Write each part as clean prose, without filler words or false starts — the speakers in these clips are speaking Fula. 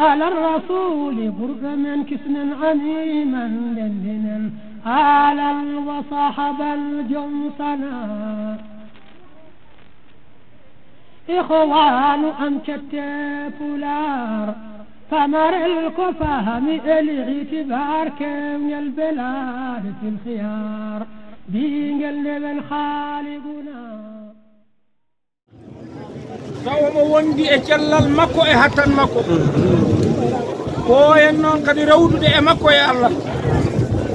على الرسول برد من كسن عميما للنا على وصاحب الجمصنا إخوان أمشت فلار فمر الكفهم الاعتبار كم البلاد في الخيار بينقلب الخالقنا سوما وندي e cellal makko e hattan makko ko en noon kadi rewdude e makko e Allah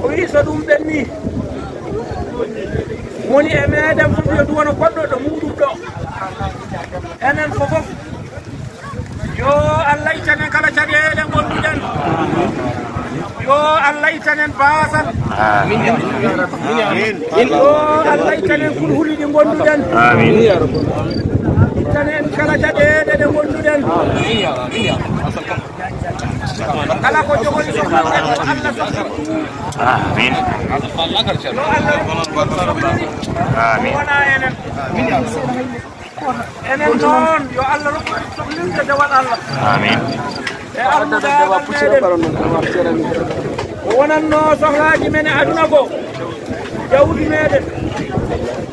o wi so ɗum ɓenni woni e meɗen fof yo duwono goɗɗo ɗo muɗum ɗo enen fofof yo Allah ittanen kala caɗeele gonɗuɗen yo Allah ittanen baasal yo Allah ittanen kulhuliɗi gonɗuɗen ittanen kala caɗeele ɗe gonɗuɗen kala ko jogori sohla ko Allah آمين آمين wona enen enen noon yo Allah rokku sohlirde dewal Allah آمين e almudagal meɗen o wonanno sohlaji men e aduna ko jawdi meɗen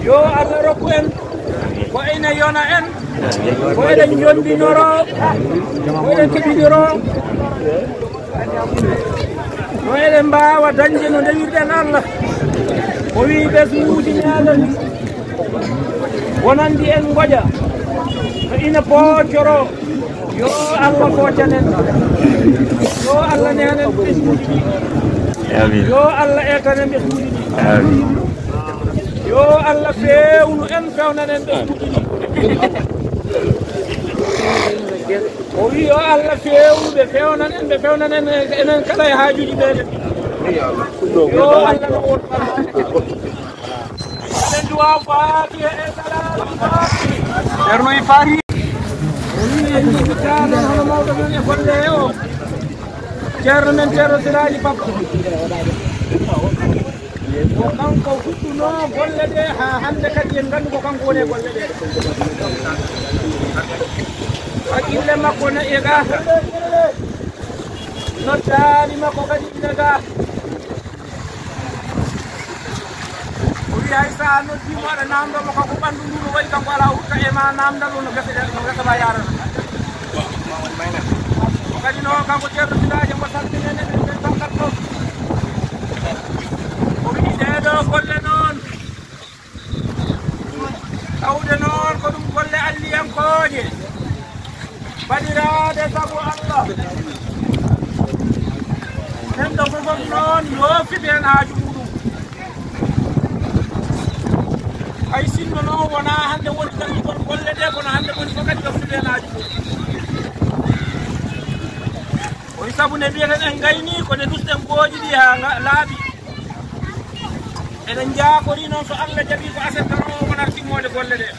yo Allah rokku en ko ene yona en ko eɗen jondinoro ko eɗen keɓidiro no eɗen mbawa dañde no ndewirɗen Allah o wi ɓesmuji meɗen wonandi en goƴa no ina poccoro yo Allah foccanen yo Allah nenen ɓesmuji ɗi yo Allah etanen ɓesmuji ɗi yo Allah fewnu en fewnanen ɓesmuji ɗi o wi yo Allah fewnuɓe fewnanen enen kala e haajuji meɗen yo Allah no won eɗen duwa faatiha e salamu faati ceerno e faari o wi en jiɓitanon hono mawɗo men e golle o ceerno men ceerno Siraji Papa ko kanko fuɗɗuno golle ɗe ha hande kadi en gandu ko kanko woni e golle ɗe haqqille makko ne e ga noddani makko kadi ine ga o wi hay sa noddimo aɗa namdomo kanko ɓandu ndu no wayi kanko ala hurta e ma namdal ɗo no gesa ma yarana o kadi no kanko ceerno Siraji mo salminen en ɓen tankat fof o wi ɗeɗo golle noon tawde noon ko ɗum golle alliyankoje baɗirade sabu Allah nenɗo fofof noon yo fiɓe hen haaju muɗum hay sinno noon wona hande woni dalligol golle ɗe kono hande woni ko kadi yo fiɓe hen haaju muɗum oyi saabu ne mbiyeten en gayni kone dusɗen gooƴi ɗi ha laaɓi eɗen jaakori noon so Allah jaɓi ko aset tan o wonata timmode golle ɗe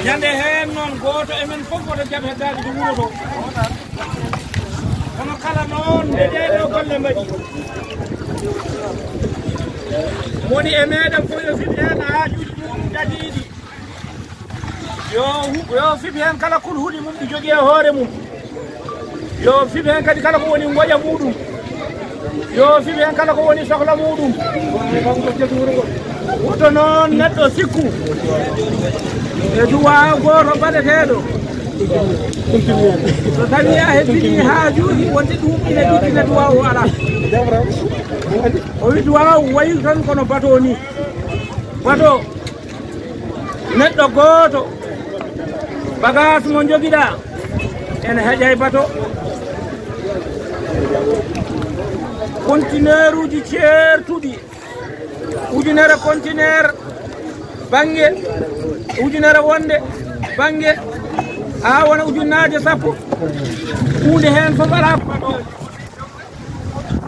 ñande heen noon gooto emen fof oto jaɓ heddaade to wuro to kono kala noon nde ɗeɗo golle mbaɗi woni e meɗen fof yo fiɓ heen haajuuji muɗum dadiiɗi yo fiɓ heen kala kulhuɗi mum ɗi jogii e hoore mum yo fiɓ heen kadi kala ko woni ngoƴa muɗum yo fiɓ heen kala ko woni sohla muɗum woto noon neɗɗo sikku e duwa goto baɗeteɗo so tawi a heddini haajuji wonde ɗum ine ɗiɗine duwa o ala o wi duwa wayi tan kono bateau ni bateau neɗɗo goto bagage mo joguiɗa ene heeƴay bateau conteneur uji ceertuɗi ujunere conteneur bange ujunere wonde bange ha wona ujunnaje sappo hunde hen fof ala baɗo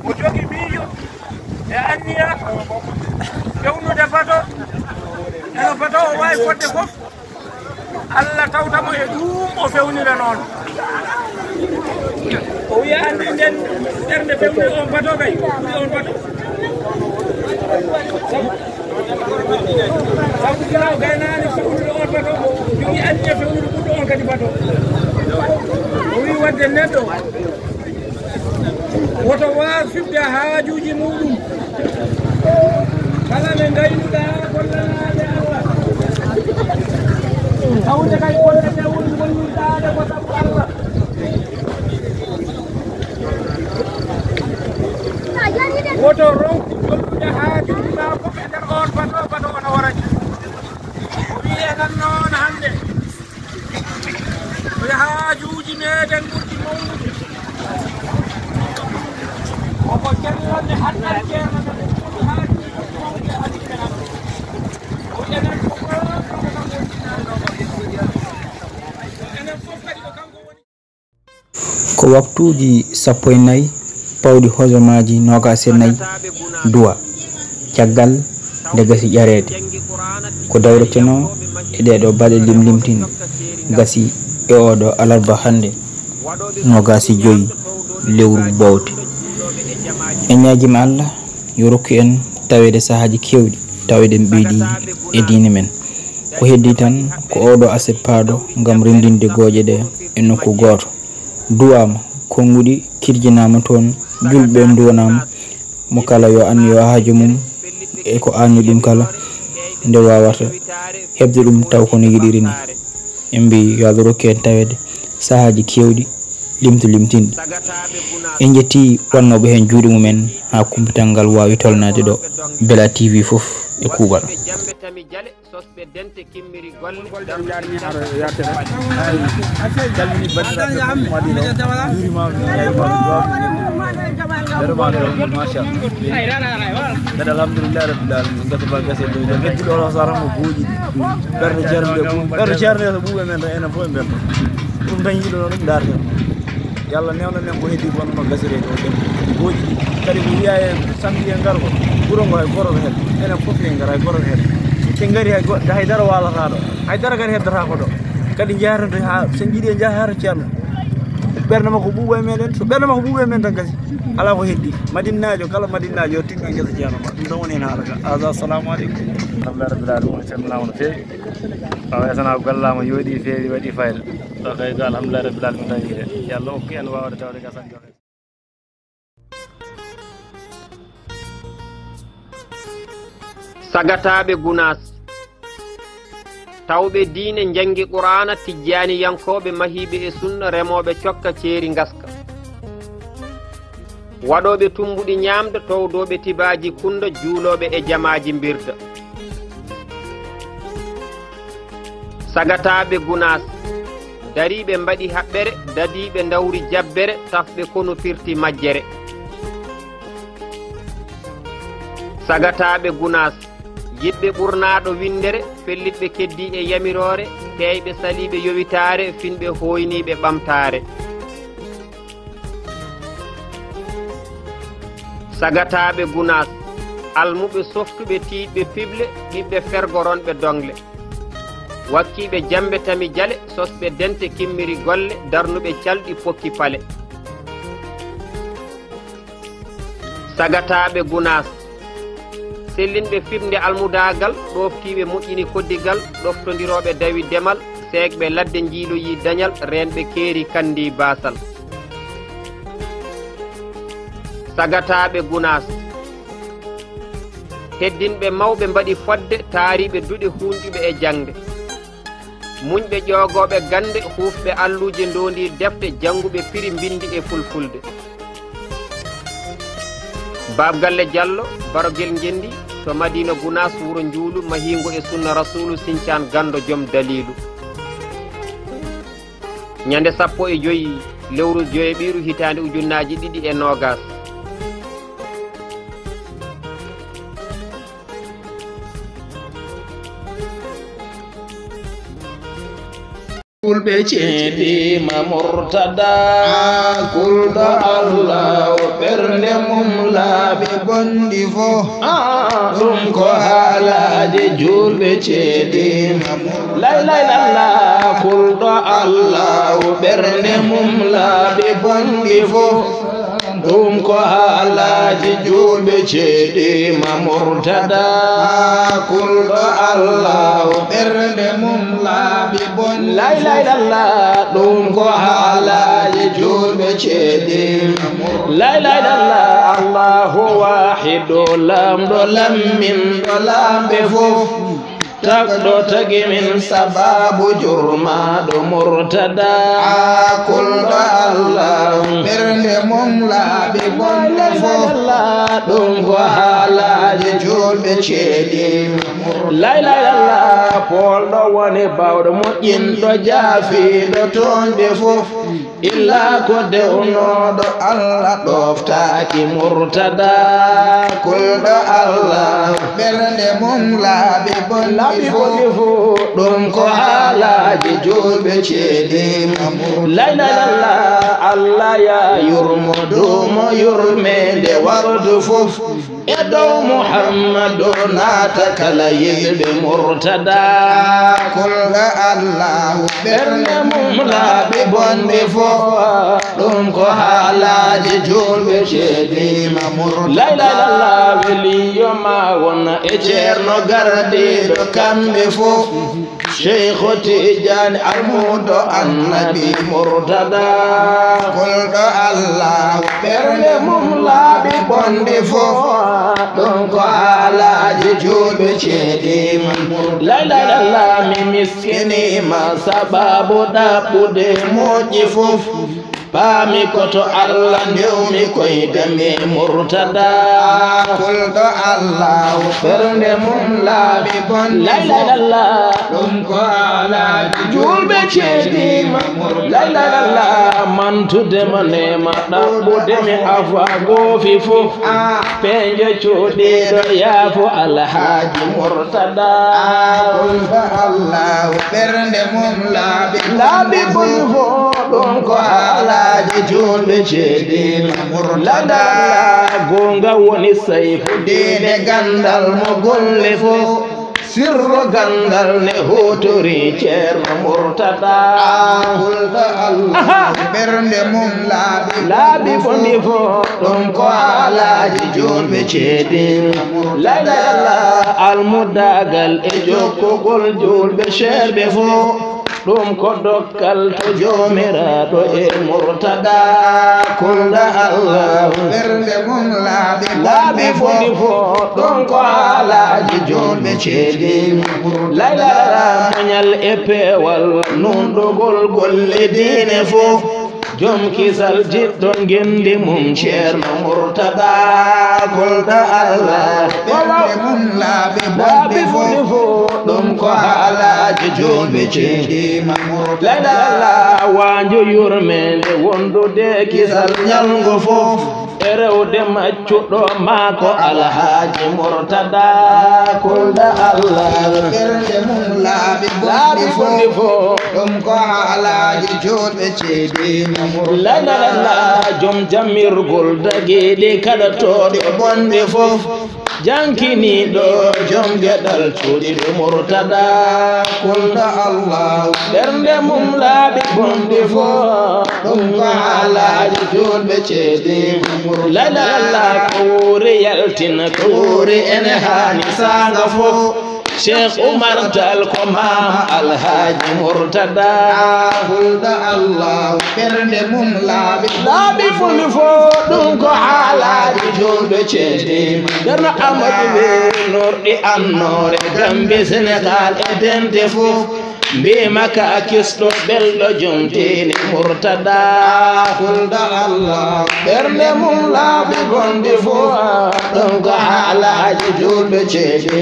o jogi miijo e anniya fewnude bato eno bato o wawi fodde fof Allah tawtamo e ɗum o fewnira noon o wiya andi nden ɓernde fewni on bato kay on bato sabu giraw gaynani fewnude on bato jogi anniya fewnude ɓurɗo on kadi bato o wi wadde hande neɗɗo woto waas fifde haajuji muɗum kala nde gaynuɗa gollanaade Allah tawde kay golle nde woni gollirɗaade ko sabu Allah woto ronku gollude haajuji ma fof e nder on bato ono warani o wiyenan noon hannde oye haajuji meɗen ɓurɗi mawnude oko jellonde hannal ceerno ɓurɗi haajuji mawnude hadiɓenan o enen fof enen fof kadi ko kanko woni ko waktuuji 14 pawɗi hojomaji 24 duwa caggal nde gasi ƴareede ko dawreteno e ɗeɗo baɗe limlimtin gasi e oɗo alarba hannde 25 lewru bowte en ñaagima Allah yo rokku en tawede sahaji kewɗi taweɗen ɓeydi e diine men ko heddi tan ko oɗo aset paaɗo ngam rendinde gooƴe ɗe e nokku gooto duwama konguɗi kirjinama toon julɓe duwanama mo kala yo an yo haaju mum e ko anni ɗum kala nde wawata hebde ɗum taw kono yiɗiri ni en mbi yo Allah rokku en tawede sahaji kewɗi limtinɗi en jetti wannoɓe hen juuɗe mumen ha kumpital ngal wawi tolnade ɗo Bella TV foof e kuuɓal alhamdulillah rabbil alamin gata ba gase do gaddi do sara mo buuji berde cerne so buube men enen fo en berdo dum tan yido dum darde yalla newna nen ko heddi wonno gasere do dem buuji kadi ko wiya en sambi en gargo buro ngo e goro hen enen fof en gara e goro hen te ngari hay dara wala taado hay dara gari heddata ko do kadi jaarande ha sen jidi en jaara ceerno berne mako buubo e meden so berne mako buubo e men tan gasi ala ko heddi madinnajo kala madinnajo tinno ngesa ceerno dum don woni en halaka assalamu alaikum alhamdulillah rabbil alamin sallallahu alaihi wa sallam sana gallama yodi feewi wadi fayda to kay alhamdulillah rabbil alamin tan yide yalla o ken waawde tawde gasan joxe sagataɓe gunas tawɓe diine jangi qur'ana tijjani yankoɓe mahiɓe e sunna remoɓe cokka ceeri ngaska waɗoɓe tumbuɗi ñamde towdoɓe tibaji kunda juuloɓe e jamaji mbirda sagataɓe gunas dariɓe mbaɗi haɓɓere dadiɓe dawri jabbere tafɓe kono firti majjere sagataɓe gunas yiɗɓe ɓurnaɗo windere fellitɓe keddi e yamirore teyɓe saliɓe yowitare finɓe hoyniɓe ɓamtare sagataɓe gunas almuɓe softuɓe tiiɓɓe pible ɓiɓɓe fergoronɓe dongle wakkiɓe jambe tami jale sosɓe dente kimmiri golle darnuɓe calɗi pokki pale sagataɓe gunas sellinɓe fimde almudagal ɗoftiɓe moƴƴini koddigal ɗoftodiroɓe dawi demal seegɓe ladde jiiloyi dañal renɓe keeri kandi basal sagataɓe gunas teddinɓe mawɓe mbaɗi fodde taariɓe duɗe hunƴuɓe e jangde muñɓe ƴoogoɓe gande hufɓe alluje ndondi defte janguɓe piri bindi e fulfulde babgalle diallo barogel ngendi to madina gunas wuro njuulu mahingo e sunna rasulu sincan gando joom dalilu ñande 15 lewru joyeɓiru hitande ujunnaji 2 kulɓe ceeɗima murtada kulɗo allah o ɓernde mum laaɓe gondi fo ɗum ko haalaje julɓe ceeɗima laylaylalla kulɗo allah o ɓernde mum laaɓe gondi fo ɗum ko haalaji julɓe ceeɗima murtada kulɗo allah o ɓernde mum laaɓe bon laylaylalla ɗum ko haalaji julɓe ceeɗi la ilaha illallah allahu wahidu lamɗo lamminɗo lamɓe fof tagɗo tagi min sababu jurmaɗo murtada kulɗo allah ɓernde mum laaɓi bonɗe fof ɗum ko haalaji julɓe ceeɗi la ilaha illallah polɗo woni bawɗo moƴƴinɗo jaafiɗo toonɓe fof illa ko dewnoɗo allah ɗoftaki murtada kulɗo allah ɓernde mum laaɓi bonɗe ɗum ko haalaji julɓe ceeɗi la ilaha illallah allah ya yurmo dumo yurmede wardu fof e dow muhammadu naata kala yimɓe murtada kulɗo allah ɓernde mum laaɓi bonɗe fof ɗum ko haalaji julɓe ceeɗi la ilaha illallah weliyo ma wona e ceerno gardiɗo kamɓe fof cheikhu tidiane almudo annabi murtada kulɗo allah ɓernde mum laaɓi bonɗe fof ɗum ko haalaji julɓe ceeɗi la ilaha illallah mi miskinima sababu ɗaɓɓude moƴƴi fof paami koto allah ndewmi koydemi murtada kulɗo allah ɓernde mum laaɓi bonɗe la ilaha illallah ɗum ko haalaji julɓe ceeɗima la ilaha illallah mantudema nema ɗaɓɓudemi afa goofi fof peejo cuuɗiɗo yaafo alhaaji murtada kulɗo allah ɓernde mum laaɓi bonɗe fof ɗum ko haalaji julɓe ceeɗi murtada gonga woni sayfuddine gandal mo golle fof sirro gandal ne hotori ceerno murtada kulɗo allah ɓernde mum laaɓi bonɗe fof ɗum ko haalaji julɓe ceeɗi la ilaha illallah almudagal e jokkogol julɓe ceerɓe fof ɗum ko dokkal to joomiraɗo e murtada kulɗo allah ɓernde mum laaɓi bonɗe fof ɗum ko haalaji julɓe ceeɗi la ilaha illallah muñal e peewal nunɗugol golle diine fof jom kisal jiɗɗo gendi mum ceerno murtada kulɗo allah ɓernde mum laaɓi bonɗe fof ɗum ko haalaji julɓe ceeɗi la ilaha illallah wanjo yurmede wondude kisal ñalgo fof e rewde maccuɗo maako alhaaji murtada kulɗo allah ɓernde mum laaɓi bonɗe fof ɗum ko haalaji julɓe ceeɗi la ilaha illallah jom jammirgol dagiɗi kaɗatoɗe bonɗe fof jankiniɗo jom geɗal cuuɗiɗo murtada kulɗo allah ɓernde mum laaɓi bonɗe fof ɗum ko haalaji julɓe ceeɗi la ilaha illallah ko wuuri yaltina ko wuuri ene haani sanga fof cheikh oumar tal ko mam alhaji murtada kulɗo allah ɓernde mum laaɓi bonɗe fof ɗum ko haalaji julɓe ceeɗi ceerno amadou ɓe norɗi annore gambe sénégal e dente fof mbima ka kisɗo belɗo jomtini murtada kulɗo allah ɓernde mum laaɓi bonɗe fof ɗum ko haalaji julɓe ceeɗi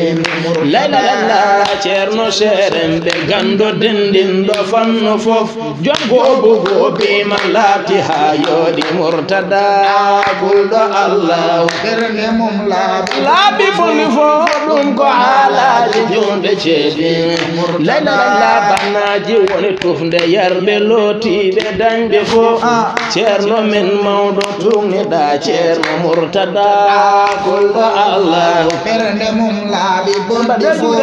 la ilaha illallah ceerno seeremɓe gando dendinɗo fanno fof jogobugo bima laati ha yooɗi murtada kulɗo allah ɓernde mum laaɓi bonɗe fof ɗum ko haalaji julɓe ceeɗi la ilaha illallah bannaji woni tufde yarɓe lootiɓe dañɓe fof ceerno men mawɗo tugniɗa ceerno murtada kulɗo allah ɓernde mum laaɓi bonɗe fof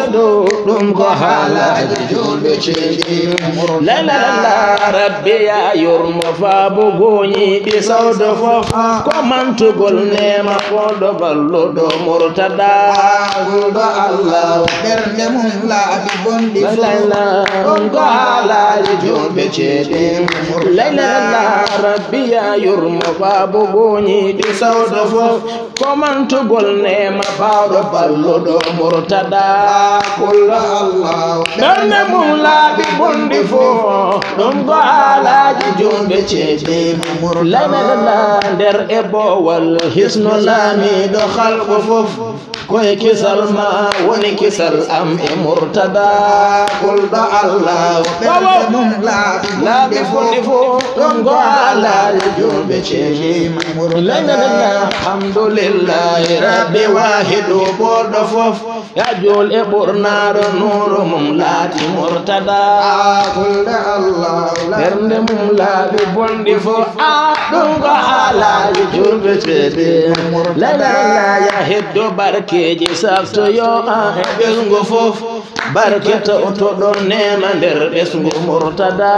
ɗum ko haalaji julɓe ceeɗi la ilaha illallah rabbi ya yurmo faabo goñiɗi sawdo fof ko mantugol nema koɗo balluɗo murtada kulɗo Allah ɓernde mum laaɓi bonɗi ɗon ko haalaji julɓe ceeɗe laylala rabbi ya yurmo baabo goñiɗi sawdo fof komantugol nema bawɗo balluɗo murtada kulɗo Allah ɓernde mum laaɓi bonɗi fof ɗon ko haalaji julɓe ceeɗe laylala nder e bowal hisno laamiɗo halko fof koye kisal ma woni kisal am e murtada kulɗo Allah ɓernde mum laaɓi bonɗi fof ɗon ko haalaji julɓe ceeɗe laylala alhamdulillahi rabbi wahidu boɗɗo fof ya jol e ɓurnaɗo nuru mum laati murtada kulɗo Allah ɓernde mum laaɓi bonɗi fof ɗum ko haalaji julɓe ceeɗe laylala ya heddo barkeji saftoyo e ɓesgu fof barke tawtoɗon nema nder ɓesgu murtada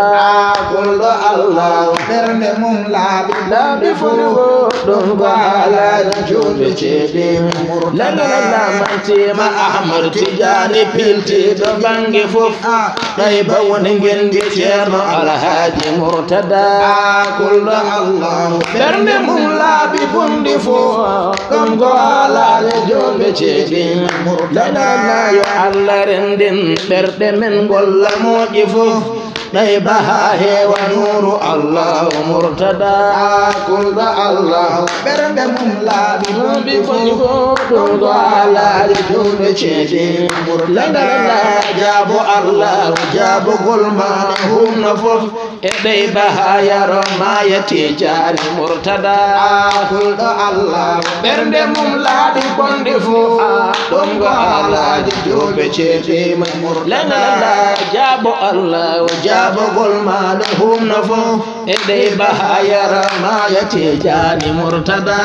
kulɗo Allah ɓernde mum laaɓi fof ɗum ko haalaji julɓe ceeɗe laylala mantima Ahmad Tijani piltiɗo bange fof ɗayba woni gendi ceerno Alhaji Murtada kulɗo Allah ɓernde mum laaɓi bonɗi fof ɗum ko haalaji julɓe ceeɗe laylala yo Allah renden ɓerɗe men golla moƴƴi fof ɗayba ha heewa nuru Allah Murtada kulɗo Allah ɓernde mum laaɓi bonɗi fof ɗum ko haalaji julɓe ceeɗe laylala jaabo Allah jaabogol ma humna fof e ɗayba ha yaro mayati jaari Murtada kulɗo Allah ɓernde mum laaɓi bonɗi fof ɗum ko haalaji julɓe ceeɗe laylala jaabo Allah jaabogol maɗo humna fof e ɗayba ha yaro mayati jaari Murtada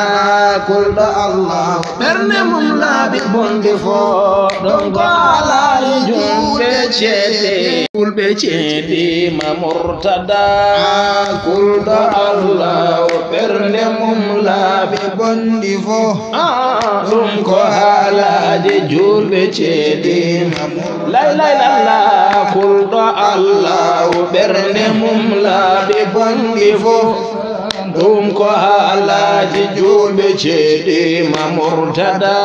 kulɗo Allah ɓernde mum laaɓi bonɗi fof ɗum ko haalaji julɓe ceeɗe ma Murtada kulɗo Allah ɓernde mum laaɓi bonɗi fof ɗum ko haalaji julɓe ceeɗe laylala kulɗo Allah ɓernde mum laaɓi bonɗi fof ɗum ko haalaji julɓe ceeɗe ma Murtada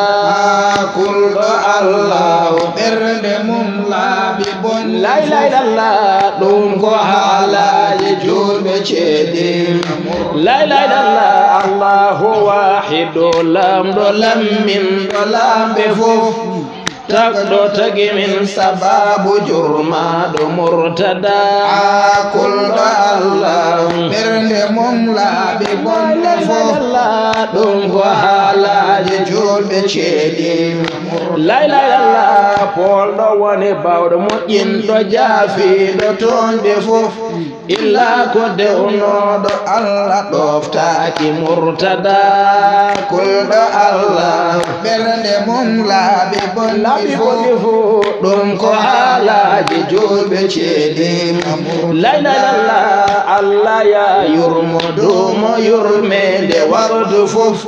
kulɗo Allah ɓernde mum laaɓi bonɗi laylala ɗum ko haalaji julɓe ceeɗe laylala Allahu wahidu lamɗo lamminɗo lamɓe fof tagɗo tagi min sababu jurmaɗo Murtada kulɗo Allah ɓernde mum laaɓi bonɗi fof ɗum ko haalaji julɓe ceeɗe laylala polɗo woni bawɗo moƴƴinɗo jaafiɗo toonɓe fof illa ko dewnoɗo Allah ɗoftaki Murtada kulɗo Allah ɓernde mum laaɓi bonɗi fof ɗum ko haalaji julɓe ceeɗe laylala Allah ya yurmo dumo yurmede wardu fof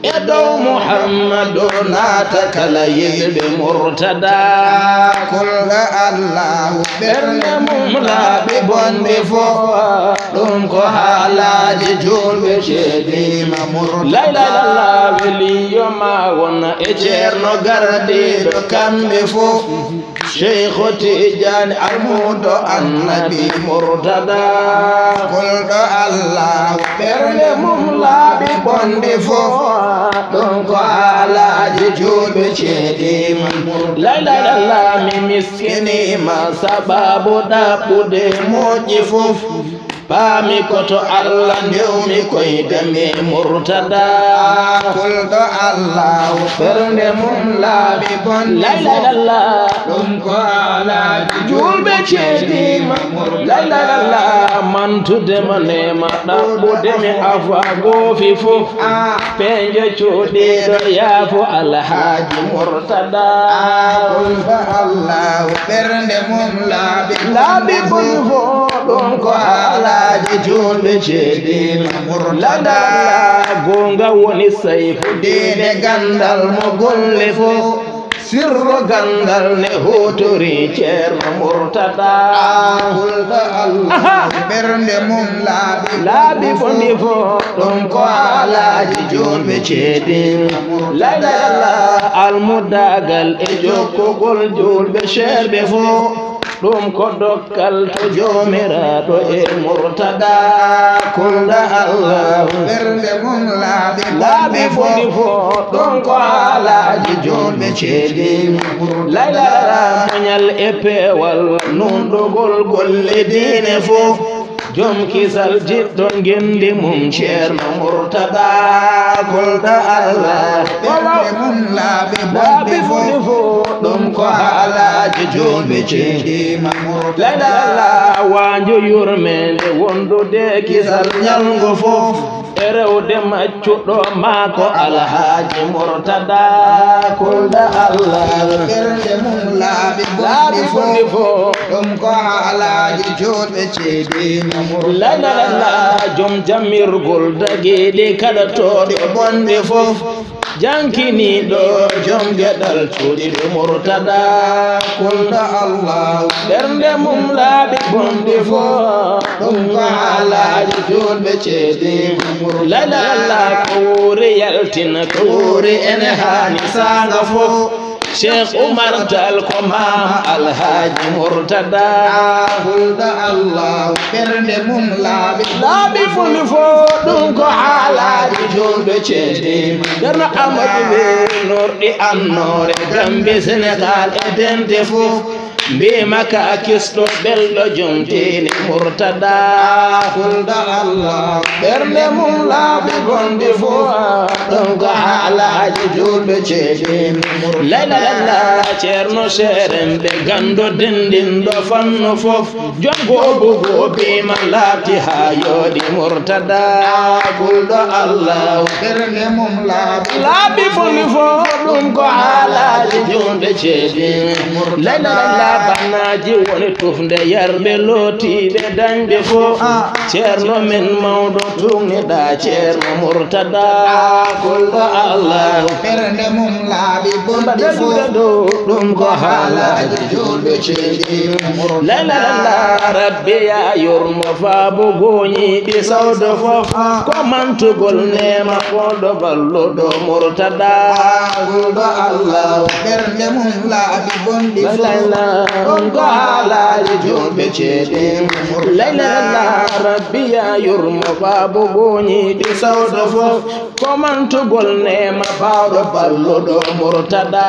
e dow Muhammadu naata kala yimɓe Murtada kulɗo Allah ɓernde mum laaɓi bonɗi fof ɗum ko haalaji julɓe ceeɗe laylala weliyo ma wona e ceerno gardiɗo kamɓe fof Cheikhu Tijani almudo annabi Murtada kulɗo Allah ɓernde mum laaɓi bonɗi fof ɗum ko haalaji julɓe ceeɗe laylala mi miskinima sababu ɗaɓɓude moƴƴi fof paami koto Allah ndewmi koydemi Murtada kulɗo Allah ɓernde mum laaɓi bonɗi laylala ɗum ko haalaji julɓe ceeɗe laylala mantudema nema ɗaɓɓudemi afa goofi fof peejo cuuɗiɗo yaafo Alhaji Murtada kulɗo Allah ɓernde mum laaɓi bonɗi fof ɗum ko haalaji julɓe ceeɗe Murtada gonga woni sayfu diine gandal mo golle fof sirro gandal ne hotori ceerno Murtada hulɗo Allah ɓernde mum laaɓi fondi fo ɗum ko haalaji jonɓe ceedi laylala almudagal e jokkogol julɓe ceerɓe fo ɗum ko dokkal to jomiraɗo e Murtada kulɗo Allah ɓernde mum laaɓi fondi fo ɗum ko haalaji jonɓe ceedi laylala muñal e peewal nunɗugol golle diine fof jom kisal jiɗɗo gendi mum ceerno Murtada kulɗo Allah ɓernde mum laaɓi fondi fo ɗum ko haalaji jonɓe ceedi laylala wanjo yurmede wondude kisal ñalgo fof e rewde maccuɗo maako Alhaji Murtada kulɗo Allah ɓernde mum laaɓi fondi fo ɗum ko haalaji jonɓe ceedi laylala jom jammirgol dagiɗi kaɗatoɗe bonde fof jankiniɗo jom geɗal cuuɗiɗo Murtada kulɗo Allah ɓernde mum laaɓi bonde fo ɗum ko haalaji jonɓe ceedi laylala ko wuuri yaltina ko wuuri ene haani sanga fof Cheikh Oumar Tall ko maam Alhaji Murtada hulɗo Allah ɓernde mum laaɓi fondi fo ɗum ko haalaji jonɓe ceedi ceerno Amadou ɓe norɗi annore Gambe Sénégal e dente fof mbima ka kisɗo belɗo jomtini Murtada hulɗo Allah ɓernde mum laaɓi bonde fo ɗum ko haalaji julɓe ceedi laylala ceerno seeremɓe gando dendinɗo fanno fof jongobugo bima laati ha yooɗi Murtada hulɗo Allah ɓernde mum laaɓi bonde fo ɗum ko haalaji julɓe ceedi laylala bannaji woni tufde yarɓe lootiɓe dañɓe fof ceerno men mawɗo tugniɗa ceerno Murtada kulɗo Allah ɓernde mum laaɓi bonde fof ɗum ko haalaji julɓe ceedi laylala rabbi ya yurmo faabo goñiɗi sawdo fof ko mantugol nema koɗo balluɗo Murtada kulɗo Allah ɓernde mum laaɓi bonde fof ɗum ko haalaji julɓe ceedi laylala rabbi ya yurmo faabo goñiɗi sawdo fof ko mantugol nema bawɗo balluɗo Murtada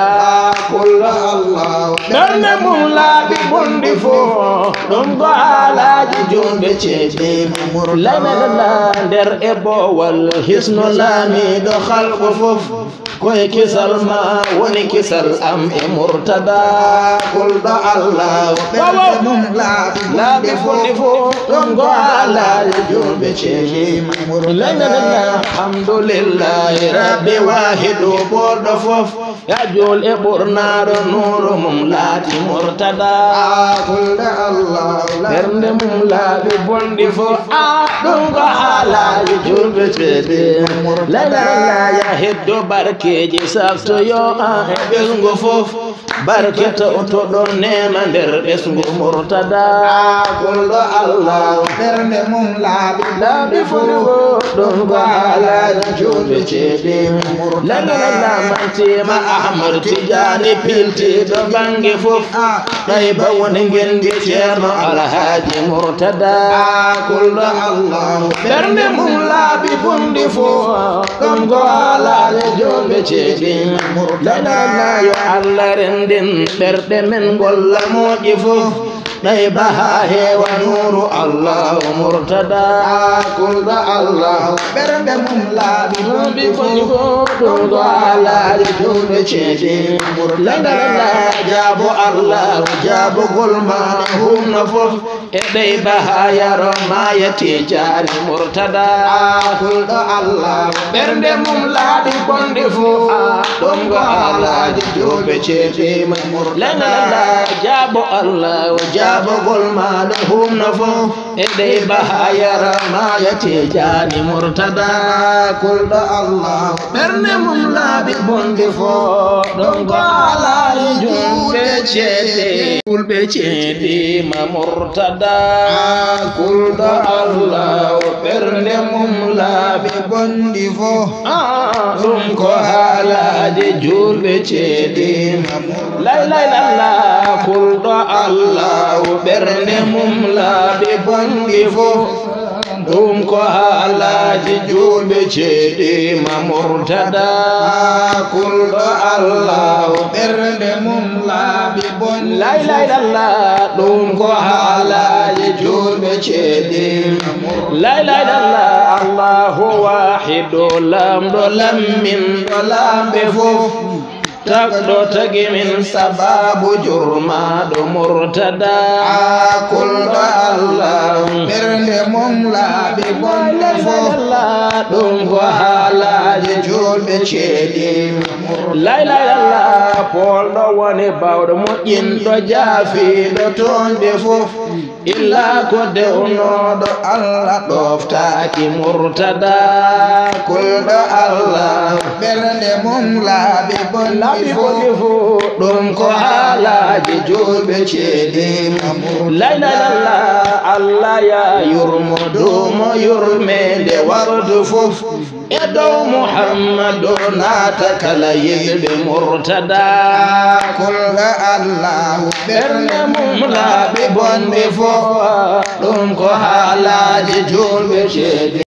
kulɗo Allah ɓernde mum laaɓi bonde fo ɗum ko haalaji julɓe ceedi laylala nder e bowal hisno laamiɗo halko fof koye kisal ma woni kisal am e Murtada kulɗo Allah ɓernde mum laaɓi bonde fo ɗum ko haalaji julɓe ceedi laylala alhamdulillahi rabbi wahidu ɓoɗɗo fof ya jol e ɓurnaɗo nuru mum laati Murtada kulɗo Allah ɓernde mum laaɓi bonde fo ɗum ko haalaji julɓe ceedi laylala ya heddo barkeji saftoyo e ɓesgu fof barke tawtoɗon nema nder ɓesgu Murtada kulɗo Allah ɓernde mum laaɓi fof ɗum ko haalaji julɓe ceedi laylala mantima Ahmad Tidiane piltiɗo bange fof ɗayba woni gendi ceerno Alhaji Murtada kulɗo Allah ɓernde mum laaɓi bonde fo ɗum ko haalaji julɓe ceedi laylala yo Allah renden ɓerɗe men golla moƴƴi fof ɗayba ha heewa nuru Allah Murtada kulɗo Allah ɓernde mum laaɓi bonde fo ɗum ko haalaji julɓe ceedi laylala jaabo Allah jaabogol ma humna fof e ɗayba ha yaro mayati jaari Murtada kulɗo Allah ɓernde mum laaɓi bonde fo ɗum ko haalaji julɓe ceedi laylala jaabo Allah jaabagol maɗo humno fo e dey bahayara mayate jani murtada kulɗo Allah ɓernde mum laaɓi bonde fo ɗon go alaali julɓe ceede julɓe ceede ma murtada kulɗo Allah ɓernde mum laaɓi bonde fo ɗum ko haalaade julɓe ceede ma laylaylalla kulɗo Allah ɓernde mum laaɓi bonde fo ɗum ko haalaade julɓe ceede ma murtada kulɗo Allah ɓernde mum laaɓi bonde laylaylalla ɗum ko haalaade julɓe ceede laylaylalla Allahu wahido lamɗo lamminɗo lamɓe fof tagɗo tagi min sababu jurmaɗo murtada kulɗo Allah ɓernde mum laaɓi bonde fof ɗum ko haalaji julɓe ceeɗi laylaylalla polɗo woni bawɗo moƴƴinɗo jaafiɗo toonɓe fof illa ko dewnoɗo Allah ɗoftaki murtada kulɗo Allah ɓernde mum laaɓi bonde ɗum ko haalaji julɓe ceeɗi laylaylalla Allah ya yurmo dumo yurmede wardu fof e dow Muhammadu naata kala yimɓe murtada kulɗo Allah ɓernde mum laaɓi bonde fof ɗum ko haalaji julɓe ceeɗi